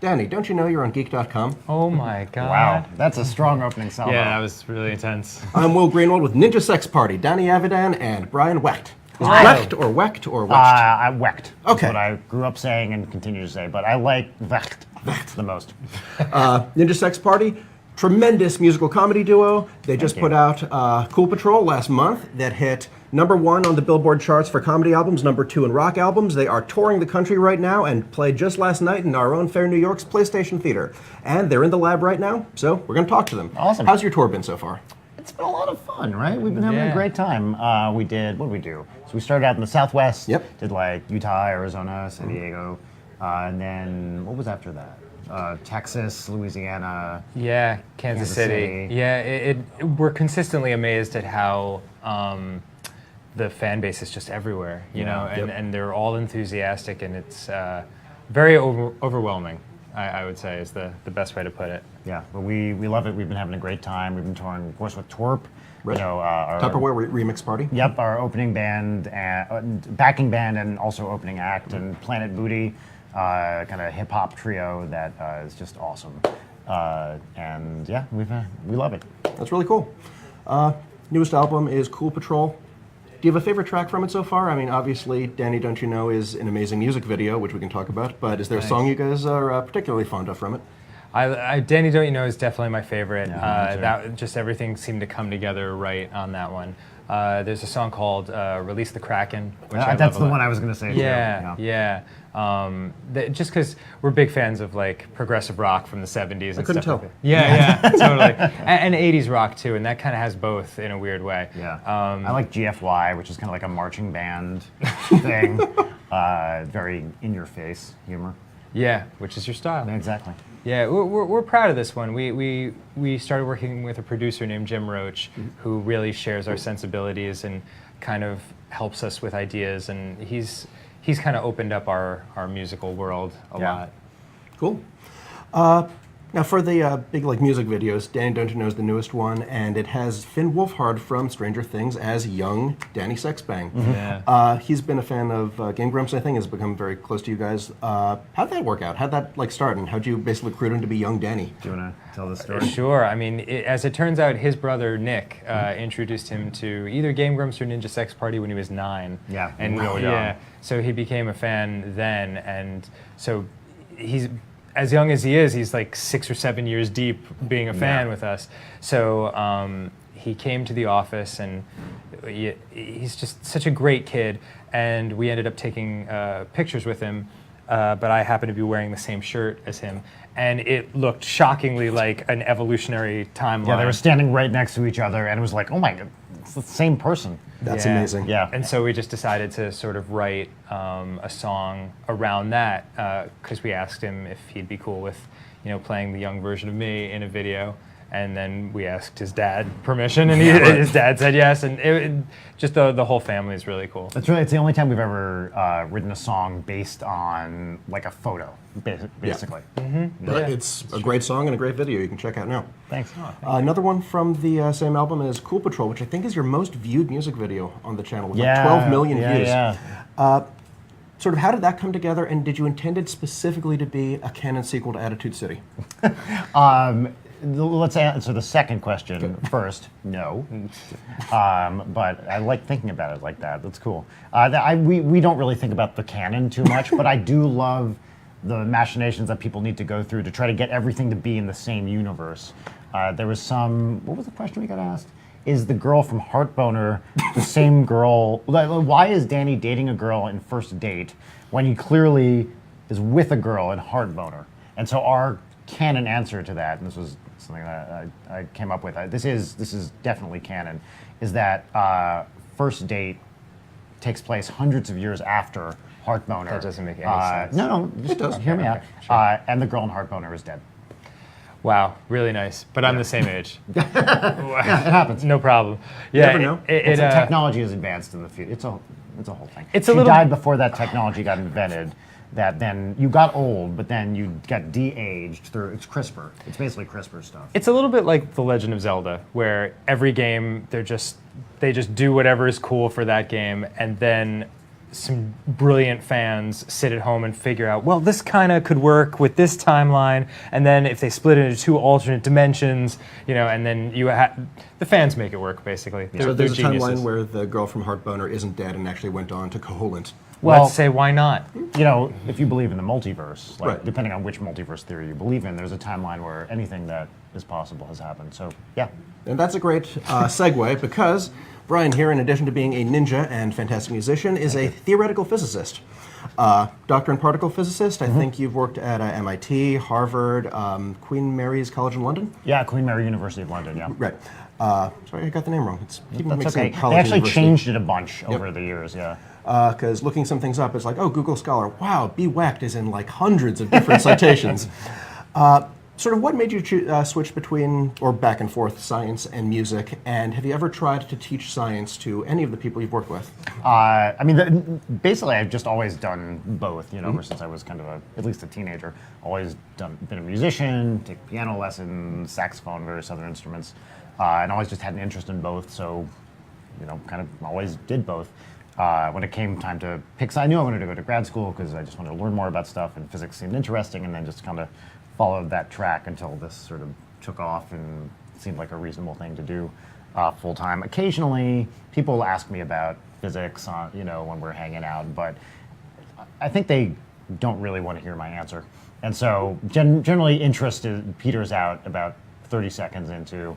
Danny, don't you know you're on Geek.com? Oh my god. Wow, that's a strong opening salvo. Yeah, that was really intense. I'm Will Greenwald with Ninja Sex Party, Danny Avidan and Brian Wecht. Is it Hi. Wecht or Wecht or Wecht? I Wecht. Okay. That's what I grew up saying and continue to say, but I like Wecht the most. Ninja Sex Party, tremendous musical comedy duo. They just put out Cool Patrol last month that hit #1 on the Billboard charts for comedy albums, #2 in rock albums. They are touring the country right now and played just last night in our own Fair New York's PlayStation Theater. And they're in the lab right now, so we're going to talk to them. Awesome. How's your tour been so far? It's been a lot of fun, right? We've been having Yeah. a great time. What did we do? So we started out in the Southwest. Yep. Did like Utah, Arizona, San Diego, and then what was after that? Texas, Louisiana. Yeah, Kansas City. Yeah, we're consistently amazed at how the fan base is just everywhere, you know, and they're all enthusiastic, and it's very overwhelming, I would say, is the best way to put it. Yeah, but we love it. We've been having a great time. We've been touring, of course, with Twerp. Right. You know, our Tupperware Remix Party? Yep, our opening band, backing band, and also opening act, and Planet Booty, kind of hip hop trio that is just awesome. And yeah, we love it. That's really cool. Newest album is Cool Patrol. Do you have a favorite track from it so far? I mean, obviously, Danny, Don't You Know is an amazing music video, which we can talk about, but is there a song you guys are particularly fond of from it? Danny Don't You Know is definitely my favorite. Yeah, me too. That just everything seemed to come together right on that one. There's a song called "Release the Kraken," which I That's love the a lot. one I was going to say. Yeah, too. yeah. Just because we're big fans of like progressive rock from the '70s and couldn't stuff tell. like that. Yeah, totally. And '80s rock too, and that kind of has both in a weird way. Yeah. I like GFY, which is kind of like a marching band thing. Very in-your-face humor. Yeah, which is your style. Exactly. Yeah, we're proud of this one. We started working with a producer named Jim Roach, who really shares our sensibilities and kind of helps us with ideas, and he's kind of opened up our musical world a lot. Cool. Now for the big music videos, Danny Don't You Know is the newest one, and it has Finn Wolfhard from Stranger Things as young Danny Sexbang. Yeah. He's been a fan of Game Grumps, I think, has become very close to you guys. How'd that work out? How'd that start, and how'd you basically recruit him to be young Danny? Do you want to tell the story? Sure. I mean, as it turns out, his brother Nick introduced him to either Game Grumps or Ninja Sex Party when he was 9. Yeah, and real young. yeah, so he became a fan then, and so he's as young as he is. He's like 6 or 7 years deep being a fan with us. So he came to the office, and he's just such a great kid. And we ended up taking pictures with him. But I happened to be wearing the same shirt as him, and it looked shockingly like an evolutionary timeline. Yeah, they were standing right next to each other, and it was like, oh my god, it's the same person. That's Yeah. amazing. Yeah. And so we just decided to sort of write a song around that, because we asked him if he'd be cool with, playing the young version of me in a video. And then we asked his dad permission, and his dad said yes. And just the whole family is really cool. It's the only time we've ever written a song based on like a photo, basically. But it's a great song and a great video you can check out now. Thanks. Another one from the same album is Cool Patrol, which I think is your most viewed music video on the channel with like 12 million views. Yeah. Sort of how did that come together, and did you intend it specifically to be a canon sequel to Attitude City? Let's answer the second question first. No, but I like thinking about it like that. That's cool. We don't really think about the canon too much, but I do love the machinations that people need to go through to try to get everything to be in the same universe. There was what was the question we got asked? Is the girl from Heartboner the same girl? Why is Danny dating a girl in First Date when he clearly is with a girl in Heartboner? And so our canon answer to that, and this was something that I came up with. This is definitely canon. Is that First Date takes place hundreds of years after Heartboner? That doesn't make any sense. No, just It does. hear me out. Okay, sure. And the girl in Heartboner is dead. Wow, really nice. But I'm the same age. It happens. No problem. Yeah, never know. Technology is advanced in the future. It's a whole thing. It's she a little- died before that technology got invented. That then you got old, but then you got de-aged through. It's CRISPR. It's basically CRISPR stuff. It's a little bit like The Legend of Zelda, where every game they just do whatever is cool for that game, and then some brilliant fans sit at home and figure out, well, this kind of could work with this timeline, and then if they split it into 2 alternate dimensions, and then the fans make it work, basically. So there's a geniuses. timeline where the girl from Heartboner isn't dead and actually went on to Koholint. Well, Let's say, why not? If you believe in the multiverse, Right. depending on which multiverse theory you believe in, there's a timeline where anything that is possible has happened. So, yeah. And that's a great segue because Brian here, in addition to being a ninja and fantastic musician, is a theoretical physicist. Doctor and particle physicist. I think you've worked at MIT, Harvard, Queen Mary's College in London. Yeah, Queen Mary University of London, yeah. Right. Sorry, I got the name wrong. Keep That's mixing okay. college They actually and university. changed it a bunch over the years, yeah. Because looking some things up, it's like, oh, Google Scholar, wow, Be Whacked is in like hundreds of different citations. Sort of what made you switch between or back and forth science and music, and have you ever tried to teach science to any of the people you've worked with? Basically, I've just always done both, ever since I was kind of at least a teenager. Always been a musician, take piano lessons, saxophone, various other instruments, and always just had an interest in both, so, kind of always did both. When it came time to pick, I knew I wanted to go to grad school because I just wanted to learn more about stuff, and physics seemed interesting, and then just kind of followed that track until this sort of took off and seemed like a reasonable thing to do full time. Occasionally, people ask me about physics, when we're hanging out, but I think they don't really want to hear my answer, and so generally interest peters out about 30 seconds into,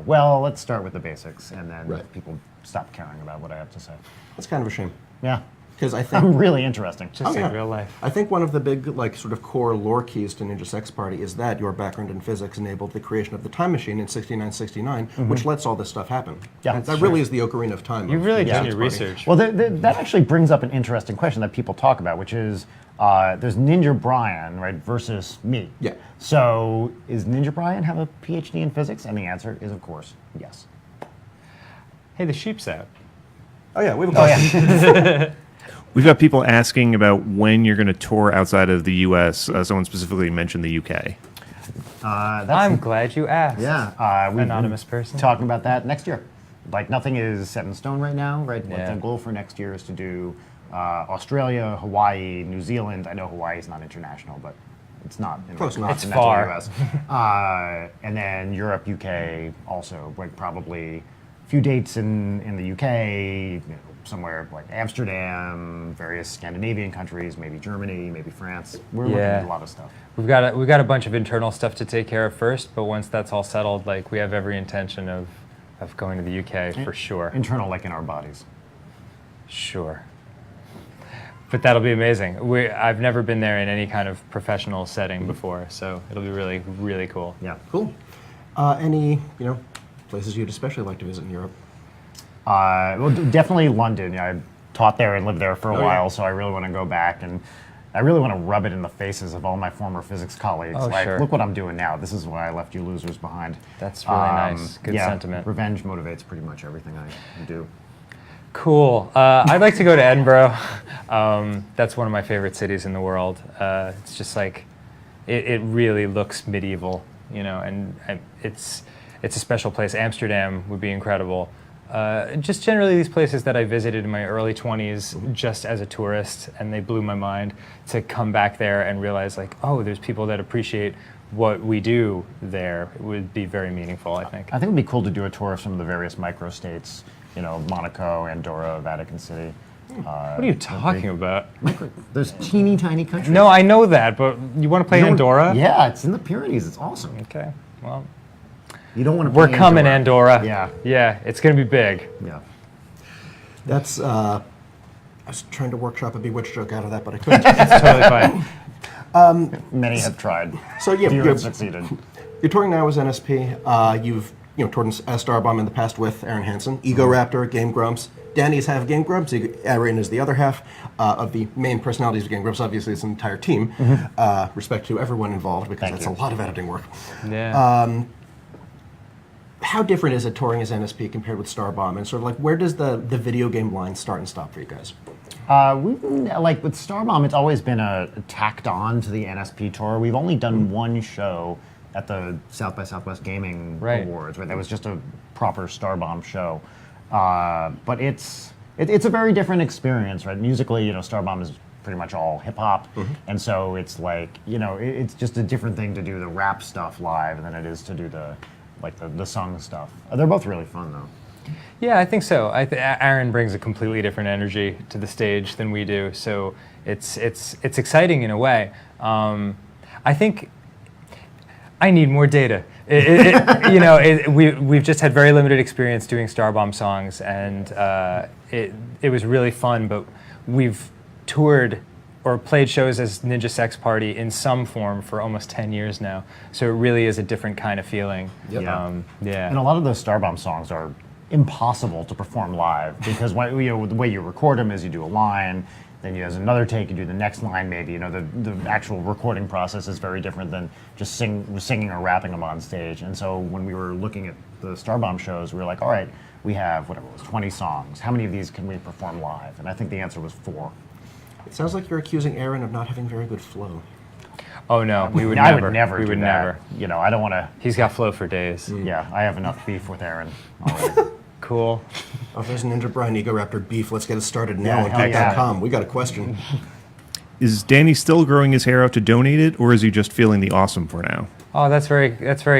well, let's start with the basics, and then people stop caring about what I have to say. That's kind of a shame. Yeah. Because I think I'm really interesting. Just like real life. I think one of the big, sort of core lore keys to Ninja Sex Party is that your background in physics enabled the creation of the time machine in 6969, which lets all this stuff happen. Yeah, that really is the Ocarina of Time. You've of really Ninja done Sex your Party. research. Well, that actually brings up an interesting question that people talk about, which is there's Ninja Brian, right, versus me. Yeah. So is Ninja Brian have a PhD in physics? And the answer is, of course, yes. Hey, the sheep's out. Oh yeah, we have a question. We've got people asking about when you're going to tour outside of the U.S. Someone specifically mentioned the U.K. I'm glad you asked. Yeah. We've Anonymous been person. talking about that next year. Nothing is set in stone right now, right? Yeah. The goal for next year is to do Australia, Hawaii, New Zealand. I know Hawaii is not international, but it's not in Close the enough. It's continental far. US. And then Europe, UK also, probably a few dates in the UK, somewhere like Amsterdam, various Scandinavian countries, maybe Germany, maybe France. We're looking at a lot of stuff. We've got a bunch of internal stuff to take care of first, but once that's all settled, we have every intention of going to the UK for sure. Internal, like in our bodies. Sure. But that'll be amazing. I've never been there in any kind of professional setting before, so it'll be really, really cool. Yeah. Cool. Any places you'd especially like to visit in Europe? Well, definitely London. I taught there and lived there for a while, so I really want to go back, and I really want to rub it in the faces of all my former physics colleagues. Oh, sure. Look what I'm doing now. This is why I left you losers behind. That's really nice. Good sentiment. Revenge motivates pretty much everything I do. Cool. I'd like to go to Edinburgh. That's one of my favorite cities in the world. It's just it really looks medieval, and it's a special place. Amsterdam would be incredible. Just generally these places that I visited in my early 20s just as a tourist, and they blew my mind to come back there and realize oh, there's people that appreciate what we do there. It would be very meaningful, I think. I think it would be cool to do a tour of some of the various microstates, Monaco, Andorra, Vatican City. What are you talking about? Those teeny tiny countries. No, I know that, but you want to play Andorra? Yeah, it's in the Pyrenees. It's awesome. Okay, well, You don't want to. we're coming, Andorra. Yeah. Yeah, it's going to be big. Yeah. That's. I was trying to workshop a Bewitched joke out of that, but I couldn't. It's totally fine. Many have tried. So yeah, Few have succeeded. You're touring now as NSP. You've toured as Starbomb in the past with Aaron Hansen, Ego Raptor, Game Grumps. Danny's half of Game Grumps. Aaron is the other half of the main personalities of Game Grumps. Obviously, it's an entire team. Respect to everyone involved because that's a lot of editing work. Yeah. How different is it touring as NSP compared with Starbomb? And sort of where does the video game line start and stop for you guys? We've been, with Starbomb, it's always been tacked on to the NSP tour. We've only done one show at the South by Southwest Gaming Awards, right? That was just a proper Starbomb show. But it's it's a very different experience, right? Musically, Starbomb is pretty much all hip hop, and so it's like it's just a different thing to do the rap stuff live than it is to do the sung stuff. They're both really fun though. Yeah, I think so. Aaron brings a completely different energy to the stage than we do, so it's exciting in a way. I think I need more data. We've just had very limited experience doing Starbomb songs, and it was really fun. But we've toured or played shows as Ninja Sex Party in some form for almost 10 years now, so it really is a different kind of feeling. Yep. And a lot of those Starbomb songs are impossible to perform live because the way you record them is you do a line, then you have another take, you do the next line maybe. The actual recording process is very different than just singing or rapping them on stage. And so when we were looking at the Starbomb shows, we were like, all right, we have, 20 songs. How many of these can we perform live? And I think the answer was 4. It sounds like you're accusing Aaron of not having very good flow. Oh no, we would I never. would never We do would that. never. I don't want to. He's got flow for days. Yeah, I have enough beef with Aaron already. Cool. Oh, if there's a Ninja Brian Ego Raptor beef, let's get it started Yeah, now on hell yeah. Geek.com. We got a question. Is Danny still growing his hair out to donate it, or is he just feeling the awesome for now? Oh, that's very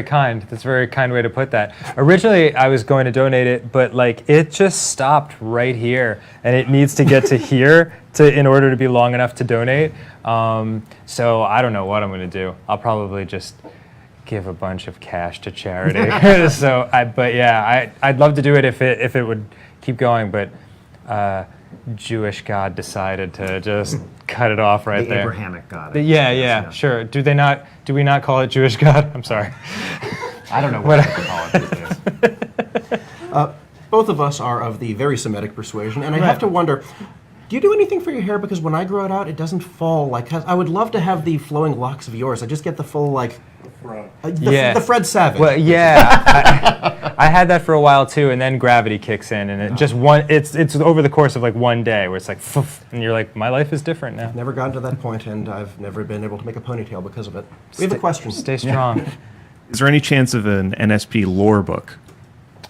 kind. That's a very kind way to put that. Originally, I was going to donate it, but it just stopped right here, and it needs to get to here in order to be long enough to donate. So I don't know what I'm going to do. I'll probably just give a bunch of cash to charity. I'd love to do it if it would keep going, but Jewish God decided to just cut it off right The there. Abrahamic God. Yeah, sure. Do we not call it Jewish God? I'm sorry. I don't know what to call it these days. Both of us are of the very Semitic persuasion, and I have to wonder, do you do anything for your hair? Because when I grow it out, it doesn't fall I would love to have the flowing locks of yours. I just get the full the Fred Savage. Well, yeah, I had that for a while too, and then gravity kicks in, and it's over the course of one day where it's like, poof, and you're like, my life is different now. Never gotten to that point, and I've never been able to make a ponytail because of it. We have a question. Stay strong. Is there any chance of an NSP lore book?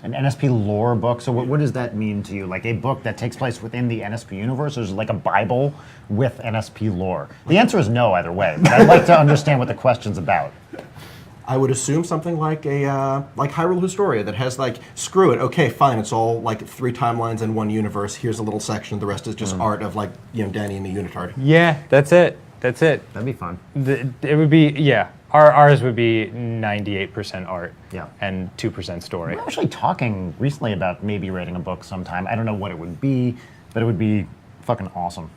An NSP lore book. So what does that mean to you? Like a book that takes place within the NSP universe, or is it like a Bible with NSP lore? The answer is no either way, but I'd like to understand what the question's about. I would assume something like like Hyrule Historia that has screw it, okay, fine, it's all 3 timelines in one universe. Here's a little section. The rest is just art of Danny and the Unitard. Yeah, that's it. That'd be fun. It would be Ours would be 98% art, Yeah. and 2% story. We're actually talking recently about maybe writing a book sometime. I don't know what it would be, but it would be fucking awesome.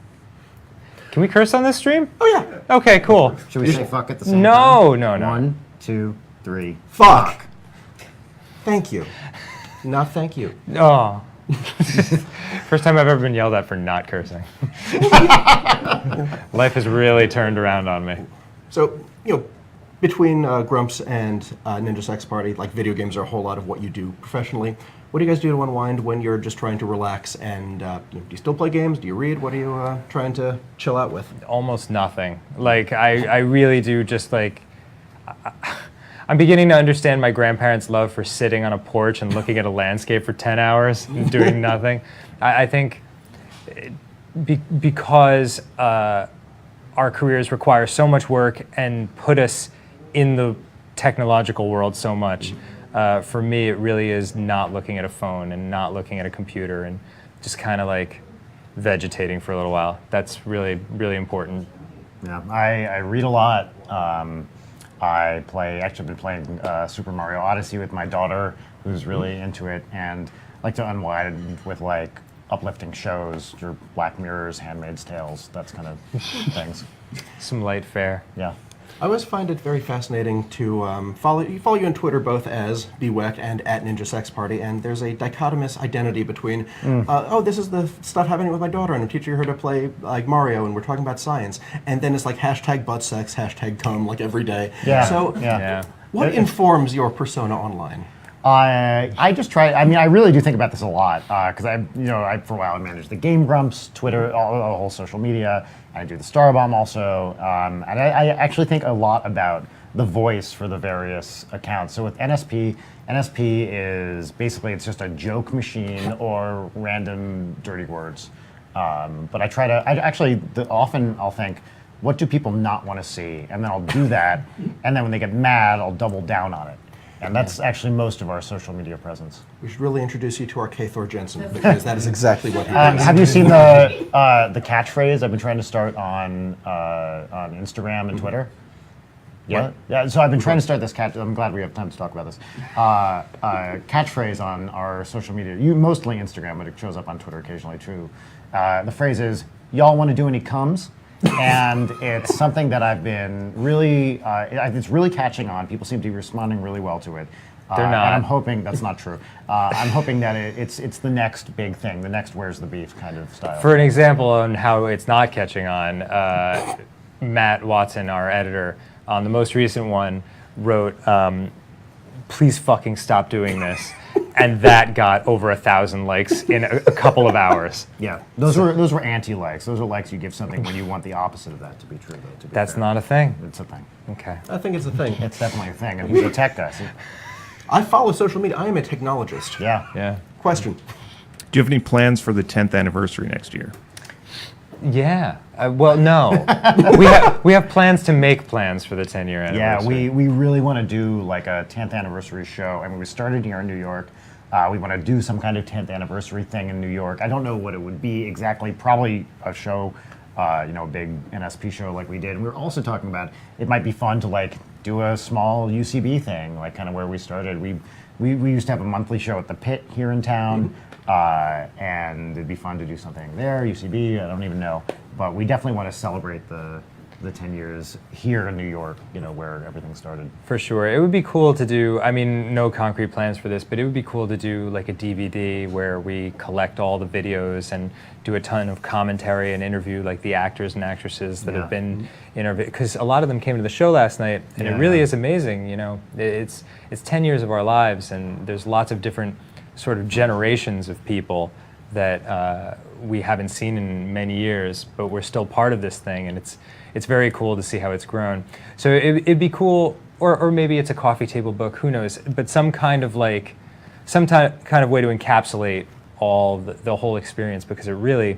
Can we curse on this stream? Oh yeah. Okay, cool. Should we say fuck at the same time? No. 1, 2, 3. Fuck. Thank you. No, thank you. Oh. First time I've ever been yelled at for not cursing. Life has really turned around on me. So, between Grumps and Ninja Sex Party, video games are a whole lot of what you do professionally. What do you guys do to unwind when you're just trying to relax? And do you still play games? Do you read? What are you trying to chill out with? Almost nothing. I really do just I'm beginning to understand my grandparents' love for sitting on a porch and looking at a landscape for 10 hours and doing nothing. I think because our careers require so much work and put us in the technological world so much, for me it really is not looking at a phone and not looking at a computer and just kind of vegetating for a little while. That's really, really important. Yeah, I read a lot. I've been playing Super Mario Odyssey with my daughter, who's really into it, and like to unwind with uplifting shows, your Black Mirrors, Handmaid's Tales, that's kind of things. Some light fare. Yeah. I always find it very fascinating to follow you on Twitter both as BWEC and at Ninja Sex Party, and there's a dichotomous identity between, this is the stuff happening with my daughter, and I'm teaching her to play Mario, and we're talking about science, and then it's hashtag butt sex, hashtag cum, every day. Yeah. So, Yeah. what informs your persona online? I just try. I mean, I really do think about this a lot because for a while I managed the Game Grumps, Twitter, all whole social media. I do the Starbomb also, and I actually think a lot about the voice for the various accounts. So with NSP, NSP is basically, it's just a joke machine or random dirty words. But often I'll think, what do people not want to see? And then I'll do that, and then when they get mad, I'll double down on it. And that's actually most of our social media presence. We should really introduce you to our K. Thor Jensen, because that is exactly what he does. Have you seen the catchphrase I've been trying to start on Instagram and Twitter? Yeah. So I've been trying to start this I'm glad we have time to talk about this. Catchphrase on our social media. Mostly Instagram, but it shows up on Twitter occasionally too. The phrase is, "Y'all want to do any comes?" And it's something that I've been really, it's really catching on. People seem to be responding really well to it. They're not. And I'm hoping that's not true. I'm hoping that it's the next big thing, the next "Where's the beef" kind of style. For an example on how it's not catching on, Matt Watson, our editor, on the most recent one, wrote, "Please fucking stop doing this." And that got over 1,000 likes in a couple of hours. Yeah, those were anti-likes. Those are likes you give something when you want the opposite of that to be true. Though, to be That's fair. not a thing. It's a thing. Okay. I think it's a thing. It's definitely a thing. And he's a tech guy. So, I follow social media. I am a technologist. yeah. Yeah. Question. Do you have any plans for the 10th anniversary next year? Yeah. Well, no. we have plans to make plans for the 10-year anniversary. Yeah, we really want to do like a 10th anniversary show. I mean, we started here in New York. We want to do some kind of 10th anniversary thing in New York. I don't know what it would be exactly. Probably a show, a big NSP show like we did. And we were also talking about it might be fun to like do a small UCB thing, like kind of where we started. We used to have a monthly show at the Pit here in town, and it'd be fun to do something there. UCB, I don't even know, but we definitely want to celebrate the 10 years here in New York, where everything started. For sure. It would be cool to do, I mean, no concrete plans for this, but it would be cool to do like a DVD where we collect all the videos and do a ton of commentary and interview like the actors and actresses that Yeah. have been interviewed. Because a lot of them came to the show last night, and it Yeah. really is amazing. It's 10 years of our lives, and there's lots of different sort of generations of people that we haven't seen in many years, but we're still part of this thing, and it's very cool to see how it's grown. So it'd be cool, or maybe it's a coffee table book, who knows, but some kind of way to encapsulate all the whole experience, because it really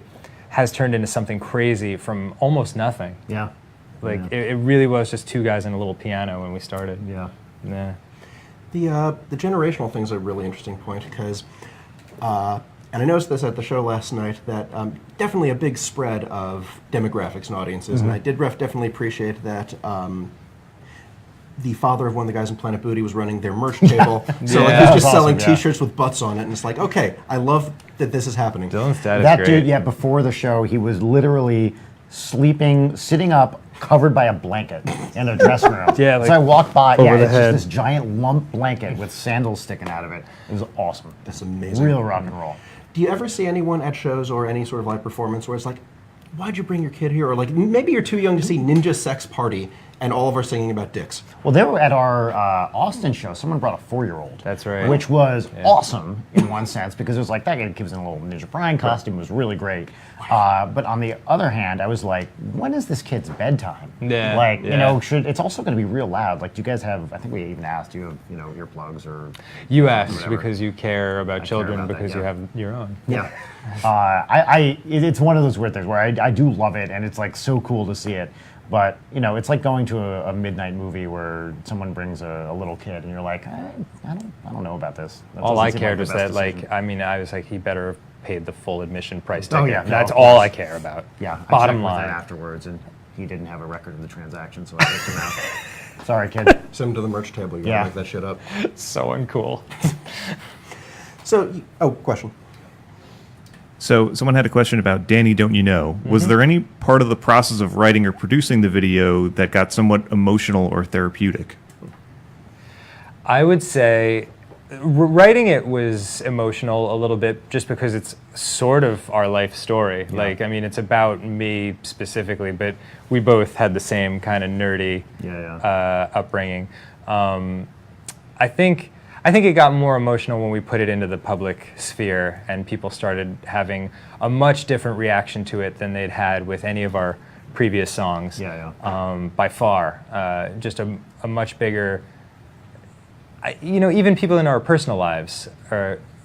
has turned into something crazy from almost nothing. Yeah. Like Yeah. it really was just two guys and a little piano when we started. Yeah. Yeah. The generational thing's a really interesting point, because, and I noticed this at the show last night, that definitely a big spread of demographics and audiences, and I did definitely appreciate that the father of one of the guys in Planet Booty was running their merch table, so like, Yeah. he's That was just selling awesome, yeah. T-shirts with butts on it, and it's like, okay, I love that this is happening. Dylan's dad is That great. dude, yeah, before the show, he was literally sitting up, covered by a blanket in a dressing room. Yeah, like so I walked by, over the it's head. just this giant lump blanket with sandals sticking out of it. It was awesome. That's amazing. Real rock and roll. Do you ever see anyone at shows or any sort of live performance where it's like, why'd you bring your kid here? Or like, maybe you're too young to see Ninja Sex Party and all of our singing about dicks. Well, they were at our Austin show. Someone brought a 4-year-old. That's right. Which was awesome in one sense, because it was like, that kid was in a little Ninja Brian costume. It was really great. But on the other hand, I was like, when is this kid's bedtime? Yeah, Like, yeah. it's also going to be real loud. Like, do you guys have, I think we even asked, do you have, earplugs or... You asked Whatever. because you care about children, about that, because you yeah. have your own. Yeah. It's one of those weird things where I do love it, and it's like so cool to see it. But, it's like going to a midnight movie where someone brings a little kid and you're like, I don't know about this. That All doesn't I seem cared like was the best that, like, decision. I mean, I was like, he better have paid the full admission price Oh, ticket. yeah, no, That's of all course. I care about. Yeah, I Bottom checked with line. him afterwards, and he didn't have a record of the transaction, so I kicked him out. Sorry, kid. Send them to the merch table. You Yeah. gotta make that shit up. So uncool. So, question. So someone had a question about Danny Don't You Know. Was there any part of the process of writing or producing the video that got somewhat emotional or therapeutic? I would say writing it was emotional a little bit, just because it's sort of our life story. Like, I mean, it's about me specifically, but we both had the same kind of nerdy upbringing. I think it got more emotional when we put it into the public sphere, and people started having a much different reaction to it than they'd had with any of our previous songs. By far, just a much bigger. Even people in our personal lives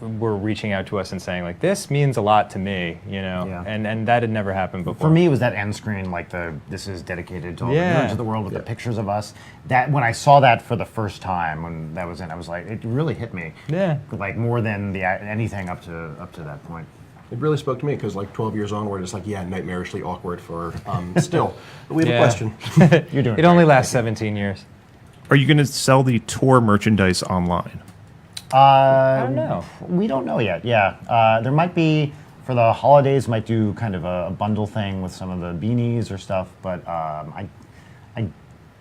were reaching out to us and saying like, "This means a lot to me," and that had never happened before. For me, it was that end screen, like this is dedicated to all the nerds of the world with the pictures of us. That when I saw that for the first time, when that was in, I was like, it really hit me. Yeah. Like more than anything up to that point. It really spoke to me because like 12 years onward, it's like, nightmarishly awkward for still. But we have a question. You're doing It only lasts 17 years. Are you going to sell the tour merchandise online? I don't know. We don't know yet. Yeah, there might be for the holidays. Might do kind of a bundle thing with some of the beanies or stuff, but I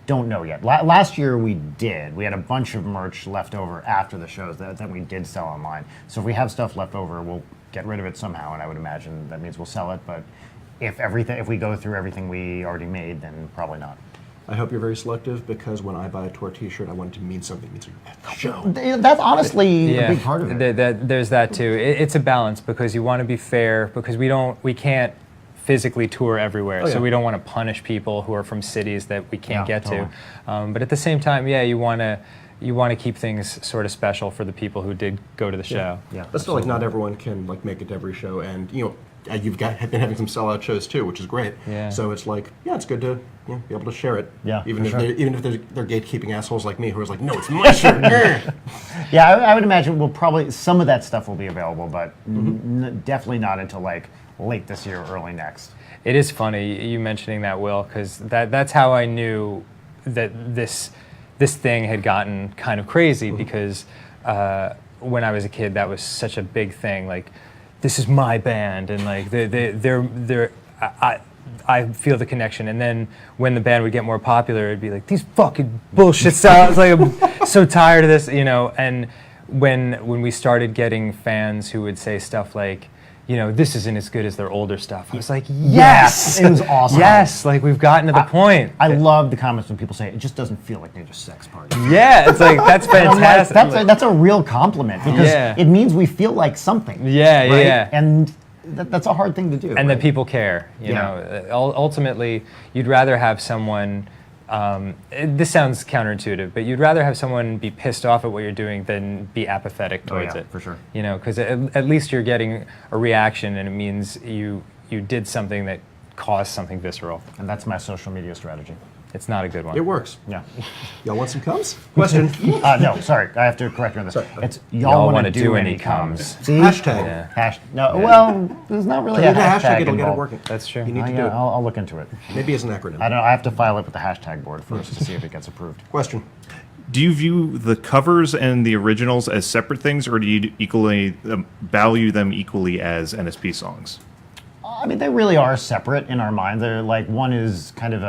don't know yet. Last year we did. We had a bunch of merch left over after the shows that we did sell online. So if we have stuff left over, we'll get rid of it somehow, and I would imagine that means we'll sell it. But if we go through everything we already made, then probably not. I hope you're very selective because when I buy a tour T-shirt, I want it to mean something. It means you're at the show. That's honestly a big part of it. There's that too. It's a balance because you want to be fair because we can't physically tour everywhere, so we don't want to punish people who are from cities that we can't get to. But at the same time, you want to keep things sort of special for the people who did go to the show. Yeah, but still, like not everyone can like make it to every show, and you've been having some sellout shows too, which is great. Yeah. So it's like, it's good to be able to share it. Yeah, even if for sure. even if they're gatekeeping assholes like me who is like, no, it's my shirt. Yeah, I would imagine we'll probably some of that stuff will be available, but definitely not until like late this year, early next. It is funny you mentioning that, Will, because that's how I knew that this thing had gotten kind of crazy because when I was a kid, that was such a big thing. Like, this is my band, and like I feel the connection. And then when the band would get more popular, it'd be like, these fucking bullshit sounds. Like, I'm so tired of this, And when we started getting fans who would say stuff like, this isn't as good as their older stuff, I was like, yes! It was awesome. Yes, like we've gotten to the point. I love the comments when people say, it just doesn't feel like Ninja Sex Party. Yeah, it's like, that's fantastic. That's a real compliment because it means we feel like something. Yeah, right? yeah. And that's a hard thing to do. And that people care. You know, ultimately, you'd rather have someone. This sounds counterintuitive, but you'd rather have someone be pissed off at what you're doing than be apathetic towards it. For sure. Because at least you're getting a reaction, and it means you did something that caused something visceral. And that's my social media strategy. It's not a good one. It works. Yeah. Y'all want some cums? Question. No, sorry. I have to correct you on this. Sorry. It's Y'all want wanna to do any any comes. comes. See? Hashtag. Well, there's not really a Hit a hashtag, hashtag it'll get it involved. working. That's true. You need to do Yeah, it. I'll look into it. Maybe as an acronym. I don't know. I have to file it with the hashtag board first to see if it gets approved. Question. Do you view the covers and the originals as separate things, or do you equally value them equally as NSP songs? I mean, they really are separate in our mind. They're like one is kind of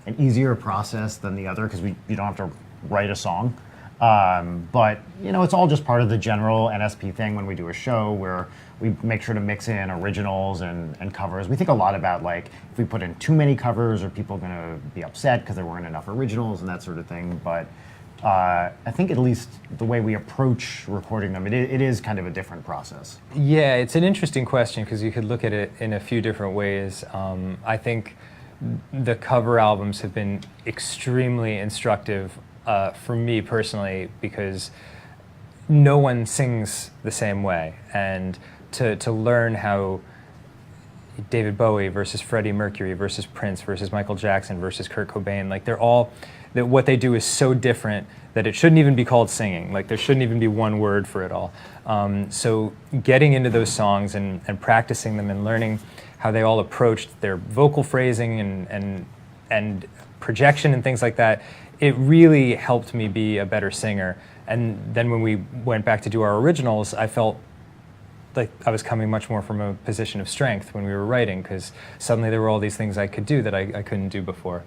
an easier process than the other because you don't have to write a song. But it's all just part of the general NSP thing when we do a show where we make sure to mix in originals and covers. We think a lot about like if we put in too many covers, are people going to be upset because there weren't enough originals and that sort of thing. But I think at least the way we approach recording them, it is kind of a different process. Yeah, it's an interesting question because you could look at it in a few different ways. I think the cover albums have been extremely instructive for me personally because no one sings the same way, and to learn how David Bowie versus Freddie Mercury versus Prince versus Michael Jackson versus Kurt Cobain, like they're all, that what they do is so different that it shouldn't even be called singing. Like there shouldn't even be one word for it all. So getting into those songs and practicing them and learning how they all approached their vocal phrasing and projection and things like that, it really helped me be a better singer. And then when we went back to do our originals, I felt like I was coming much more from a position of strength when we were writing, because suddenly there were all these things I could do that I couldn't do before.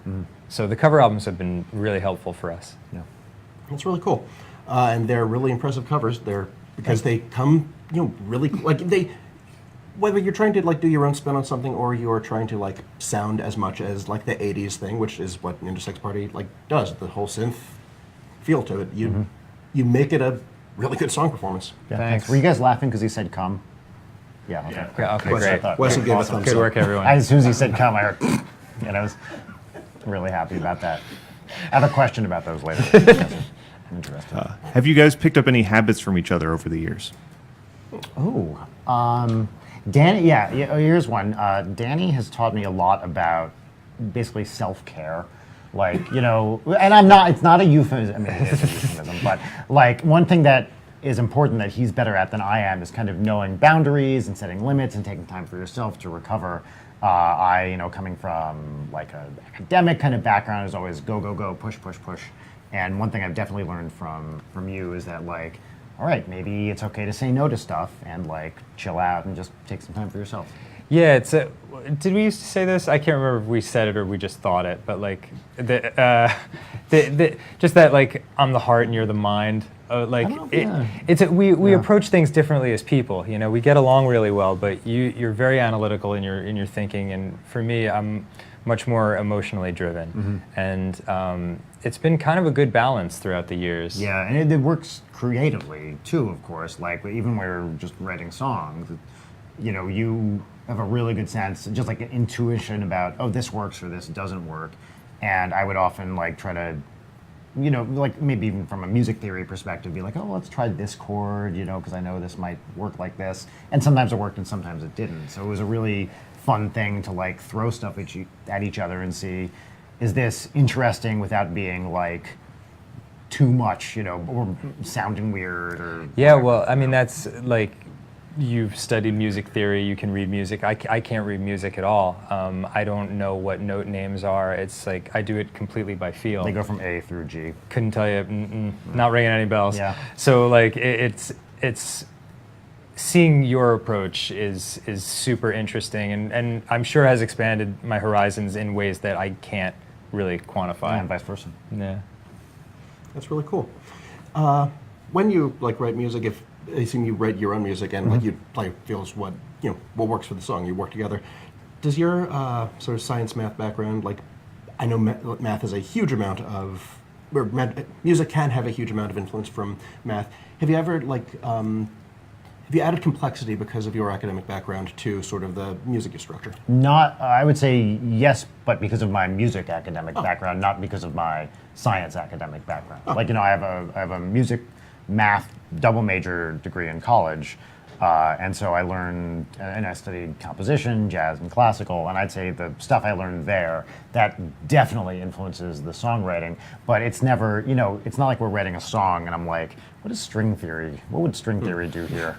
So the cover albums have been really helpful for us. Yeah. That's really cool. And they're really impressive covers. Because they come, really, like whether you're trying to like do your own spin on something or you're trying to like sound as much as like the 80s thing, which is what Ninja Sex Party like does, the whole synth feel to it. You make it a really good song performance. Yeah, Thanks. Were you guys laughing because he said come? Yeah. Okay. Yeah, okay, Wesley- great. Wesley gave a Awesome. thumbs Good up. work, everyone. As soon as he said come, I heard. And I was really happy about that. I have a question about those later. I'm interested. Have you guys picked up any habits from each other over the years? Danny, here's one. Danny has taught me a lot about basically self-care. Like, you know, and it's not a euphemism, I mean, it is a euphemism, but like one thing that is important that he's better at than I am is kind of knowing boundaries and setting limits and taking time for yourself to recover. Coming from like an academic kind of background is always go, go, go, push, push, push. And one thing I've definitely learned from you is that like, all right, maybe it's okay to say no to stuff and like chill out and just take some time for yourself. Yeah, did we used to say this? I can't remember if we said it or we just thought it, but like just that like I'm the heart and you're the mind. We approach things differently as people. You know, we get along really well, but you're very analytical in your thinking, and for me, I'm much more emotionally driven, and it's been kind of a good balance throughout the years. Yeah, and it works creatively too, of course. Like even when we're just writing songs, you know, you have a really good sense, just like an intuition about, oh, this works or this doesn't work. And I would often like try to, you know, like maybe even from a music theory perspective, be like, oh, let's try this chord, you know, because I know this might work like this. And sometimes it worked and sometimes it didn't. So it was a really fun thing to like throw stuff at each other and see, is this interesting without being like too much, you know, or sounding weird or Yeah, whatever. well, I mean, that's like, you've studied music theory, you can read music. I can't read music at all. I don't know what note names are. It's like, I do it completely by feel. They go from A through G. Couldn't tell you, not ringing any bells. Yeah. So like, it's seeing your approach is super interesting, and I'm sure has expanded my horizons in ways that I can't really quantify. And vice versa. Yeah. That's really cool. When you like write music, if I assume you write your own music and like you play feels what works for the song, you work together. Does your sort of science math background, like I know math has a huge amount of, or music can have a huge amount of influence from math. Have you ever have you added complexity because of your academic background to sort of the music you structure? Not, I would say yes, but because of my music academic background, not because of my science academic background. Like, you know, I have a music math double major degree in college, and so I learned, and I studied composition, jazz, and classical, and I'd say the stuff I learned there, that definitely influences the songwriting, but it's never, you know, it's not like we're writing a song and I'm like, what is string theory? What would string theory do here?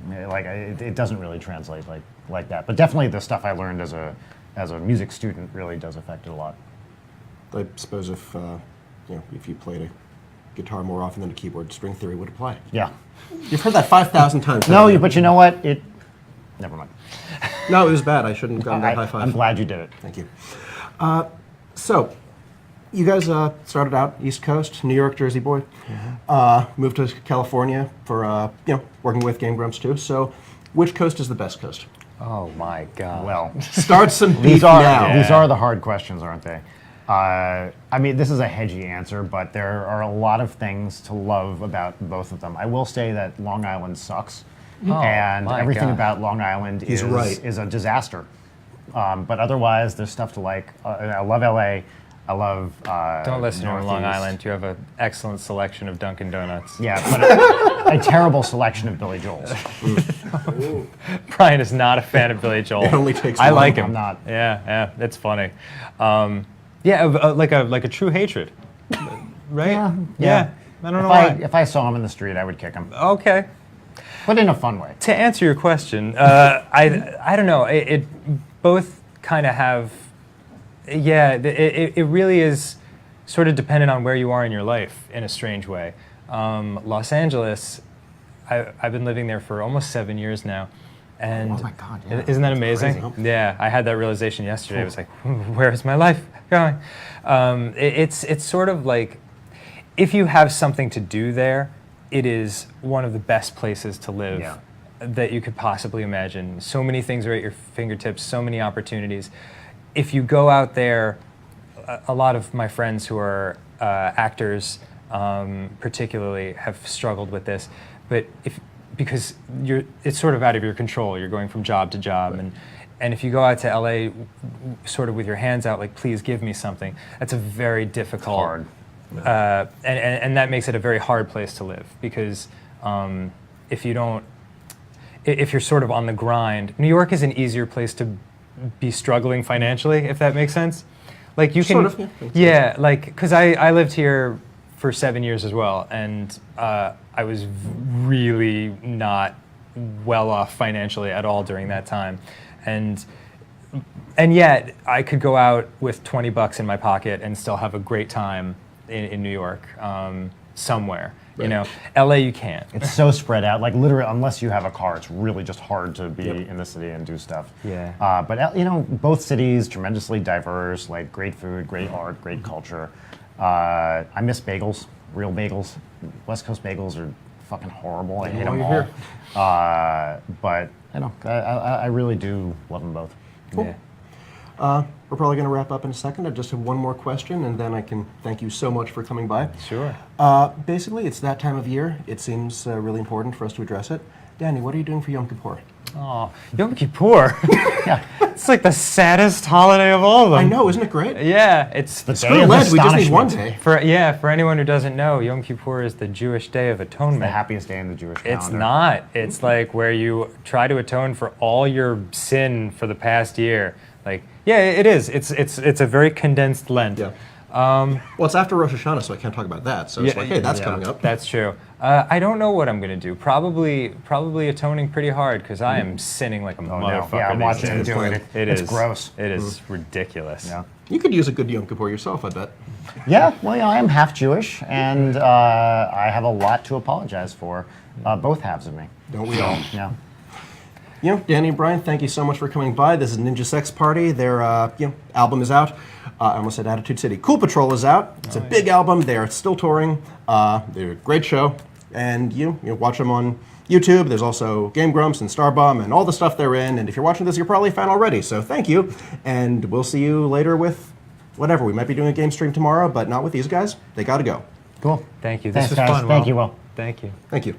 Like, it doesn't really translate like that, but definitely the stuff I learned as a music student really does affect it a lot. I suppose if if you played a guitar more often than a keyboard, string theory would apply. Yeah. You've heard that 5,000 times. No, but you know what? Never mind. No, it was bad. I shouldn't have gotten that high five. I'm glad you did it. Thank you. So, you guys started out East Coast, New York, Jersey boy. Moved to California for working with Game Grumps too. So, which coast is the best coast? Oh my God. Well, Start some beef these are now. the hard questions, aren't they? I mean, this is a hedgy answer, but there are a lot of things to love about both of them. I will say that Long Island sucks, and my everything God. about Long Island He's right. is a disaster. But otherwise, there's stuff to like. I love LA. I love. Don't listen to him, Long Northeast. Island. You have an excellent selection of Dunkin' Donuts. Yeah, but a terrible selection of Billy Joel's. Brian is not a fan of Billy Joel. It only takes I one. like him. I'm not. Yeah, it's funny. Like a true hatred, right? Yeah. I don't know why. If I saw him in the street, I would kick him, Okay. but in a fun way. To answer your question, I don't know. It both kind of have. Yeah, it really is sort of dependent on where you are in your life in a strange way. Los Angeles, I've been living there for almost 7 years now. And Oh my God, yeah. isn't that amazing? crazy. Yeah, I had that realization yesterday. I was like, where is my life going? It's sort of like, if you have something to do there, it is one of the best places to live Yeah. that you could possibly imagine. So many things are at your fingertips, so many opportunities. If you go out there, a lot of my friends who are actors particularly have struggled with this, but because it's sort of out of your control. You're going from job to job, and if you go out to LA sort of with your hands out, like, please give me something, that's a very difficult. Hard. And that makes it a very hard place to live, because if you're sort of on the grind, New York is an easier place to be struggling financially, if that makes sense. Like, you can, Sort of, yeah. yeah, like, because I lived here for 7 years as well, and I was really not well off financially at all during that time, and yet I could go out with $20 in my pocket and still have a great time in New York, somewhere. You know, LA you can't. It's so spread out. Like, literally, unless you have a car, it's really just hard to be in the city and do stuff. Yeah. But you know, both cities tremendously diverse. Like, great food, great art, great culture. I miss bagels, real bagels. West Coast bagels are fucking horrible. I hate them you're all. here. But you know, I really do love them both. Cool. Yeah. We're probably going to wrap up in a second. I just have one more question, and then I can thank you so much for coming by. Sure. Basically, it's that time of year. It seems really important for us to address it. Danny, what are you doing for Yom Kippur? Oh, Yom Kippur. It's like the saddest holiday of all of them. I know, isn't it great? Yeah, it's The Screw day of Lent, we just need one astonishment. day. for anyone who doesn't know, Yom Kippur is the Jewish Day of Atonement. The happiest day in the Jewish calendar. It's not. It's like where you try to atone for all your sin for the past year. Like, yeah, it is. It's a very condensed Lent. Yeah. Well, it's after Rosh Hashanah, so I can't talk about that. So it's like, hey, that's coming up. That's true. I don't know what I'm gonna do. Probably atoning pretty hard, because I am sinning like a no. motherfucker. Yeah, I'm these watching days. you do it. It It's is gross. It is ridiculous. Yeah. You could use a good Yom Kippur yourself, I bet. Yeah, well, you know, I am half Jewish, and I have a lot to apologize for. Both halves of me. Don't we all? Yeah. You know, Danny and Brian, thank you so much for coming by. This is Ninja Sex Party. Their album is out. I almost said Attitude City. Cool Patrol is out. It's a big album. They're still touring. They're a great show. And you watch them on YouTube. There's also Game Grumps and Starbomb and all the stuff they're in. And if you're watching this, you're probably a fan already. So thank you. And we'll see you later with whatever. We might be doing a game stream tomorrow, but not with these guys. They got to go. Cool. Thank you. This Thanks, was guys. fun. Thank Will. you, Will. Thank you. Thank you.